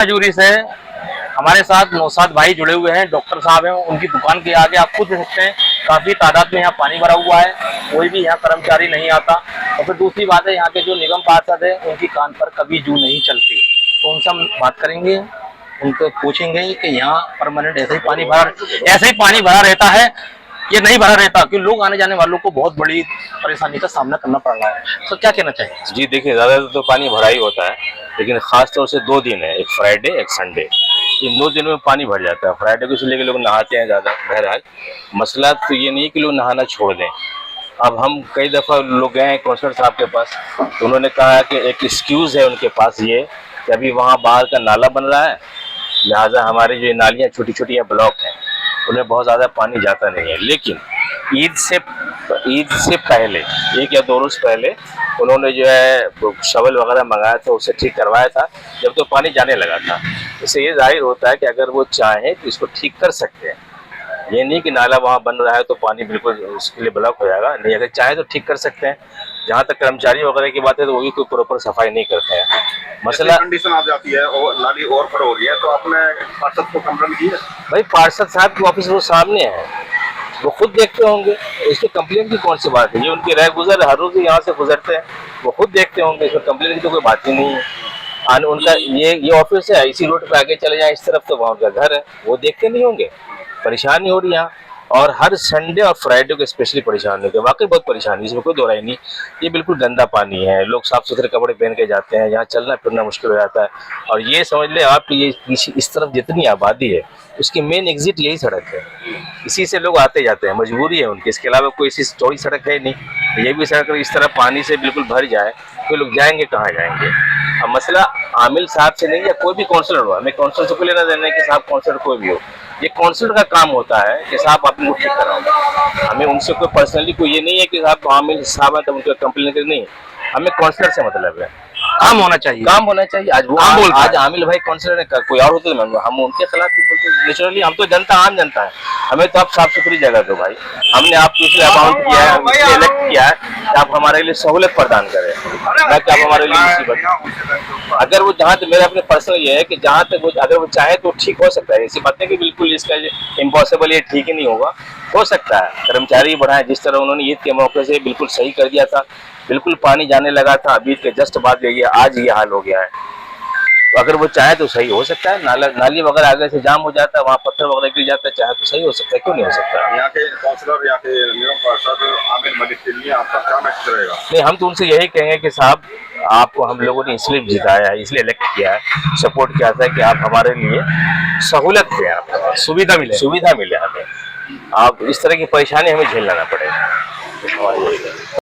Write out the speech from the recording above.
मजबूरी से हमारे साथ नौशाद भाई जुड़े हुए हैं, डॉक्टर साहब हैं। उनकी दुकान के आगे आप खुद देख सकते हैं काफी तादाद में यहाँ पानी भरा हुआ है, कोई भी यहाँ कर्मचारी नहीं आता। और फिर दूसरी बात है, यहाँ के जो निगम पार्षद है उनकी कान पर कभी जू नहीं चलती। तो उनसे हम बात करेंगे, उनको पूछेंगे कि यहाँ परमानेंट ऐसे ही पानी भरा रहता है, ये नहीं भरा रहता कि लोग आने जाने वालों को बहुत बड़ी परेशानी का सामना करना पड़ रहा है। तो क्या कहना चाहिए? जी देखिए, ज़्यादातर तो पानी भरा ही होता है, लेकिन खास तौर से 2 दिन है, एक फ्राइडे एक संडे। इन 2 दिनों में पानी भर जाता है। फ्राइडे को इसलिए कि लोग नहाते हैं ज़्यादा। बहरहाल मसला तो ये नहीं है कि लोग नहाना छोड़ दें। अब हम कई दफ़ा लोग गए हैं काउंसलर साहब के पास, तो उन्होंने कहा कि एक एक्सक्यूज़ है उनके पास ये कि अभी वहाँ बाहर का नाला बन रहा है, लिहाजा हमारी जो नालियाँ छोटी छोटी या ब्लॉक हैं उन्हें बहुत ज़्यादा पानी जाता नहीं है। लेकिन ईद से पहले 1 या 2 रोज़ पहले उन्होंने जो है शवल वगैरह मंगाया था, उसे ठीक करवाया था, जब तो पानी जाने लगा था। इससे ये जाहिर होता है कि अगर वो चाहें तो इसको ठीक कर सकते हैं। ये नहीं कि नाला वहाँ बन रहा है तो पानी बिल्कुल उसके लिए ब्लॉक हो जाएगा, नहीं, अगर चाहे तो ठीक कर सकते हैं। जहाँ तक कर्मचारी वगैरह की बात है तो वो भी कोई प्रॉपर सफाई नहीं करते हैं। मसला कंडीशन आ जाती है और नाली ओवरफ्लो हो रही है, तो आपने पार्षद को कंप्लेंट की है? भाई पार्षद साहब की ऑफिस वो सामने है, वो खुद देखते होंगे, इसमें कंप्लेन की कौन सी बात है? ये उनकी राय गुजर, हर रोज यहाँ से गुजरते हैं, वो खुद देखते होंगे, इसमें कंप्लेन की तो कोई बात ही नहीं है। उनका ये ऑफिस है, इसी रोड पे आगे चले जाए इस तरफ तो वहाँ उनका घर है, वो देखते नहीं होंगे? परेशानी हो रही है यहाँ, और हर संडे और फ्राइडे को स्पेशली परेशानी होती है। वाकई बहुत परेशानी, इसमें कोई दो राय नहीं। ये बिल्कुल गंदा पानी है, लोग साफ सुथरे कपड़े पहन के जाते हैं, यहाँ चलना फिरना मुश्किल हो जाता है। और ये समझ ले आप, ये इस तरफ जितनी आबादी है उसकी मेन एग्जिट यही सड़क है, इसी से लोग आते जाते हैं, मजबूरी है उनकी, इसके अलावा कोई ऐसी चौड़ी सड़क है नहीं। ये भी सड़क इस तरह पानी से बिल्कुल भर जाए तो लोग जाएंगे कहाँ जाएंगे? अब मसला आमिल साहब से नहीं, या कोई भी काउंसलर हो, हमें काउंसलर से कोई लेना देना है कि साहब काउंसलर कोई भी हो, ये काउंसलर का काम होता है कि साहब आप इनको ठीक कराओ। हमें उनसे कोई पर्सनली कोई ये नहीं है कि साहब आमिल साहब है तो उनका कंप्लेन कर, नहीं, हमें काउंसलर से मतलब है। काम होना चाहिए, काम होना चाहिए। आज वो आज आमिल भाई काउंसलर ने कोई और होते तो हम उनके खिलाफ भी बोलते। नेचुरली हम तो जनता, आम जनता है, हमें तो आप साफ सुथरी जगह दो भाई। हमने आपको इसलिए अकाउंट किया है, इसलिए इलेक्ट किया है कि आप हमारे लिए सहूलत प्रदान करें, ना कि आप हमारे लिए मुसीबत। अगर वो जहाँ तक मेरा अपने पर्सनल ये है कि जहाँ तक वो अगर वो चाहे तो ठीक हो सकता है। ऐसी बात है कि बिल्कुल इसका इम्पॉसिबल, ये ठीक ही नहीं होगा, हो सकता है। कर्मचारी बढ़ाएं, जिस तरह उन्होंने ईद के मौके से बिल्कुल सही कर दिया था, बिल्कुल पानी जाने लगा था, अभी के जस्ट बाद ये आज ये हाल हो गया है। तो अगर वो चाहे तो सही हो सकता है। नाली वगैरह आगे से जाम हो जाता है, वहाँ पत्थर वगैरह गिर जाता है, चाहे तो सही हो सकता है, क्यों नहीं हो सकता? यहाँ के काउंसलर, यहाँ के निगम पार्षद आमिर मलिक के लिए आपका क्या मैसेज रहेगा? नहीं, हम तो उनसे यही कहेंगे कि साहब आपको हम लोगों ने इसलिए जिताया है, इसलिए इलेक्ट किया है, सपोर्ट किया था कि आप हमारे लिए सहूलत दें, आप सुविधा मिले हमें। आप इस तरह की परेशानी हमें झेलना ना पड़े।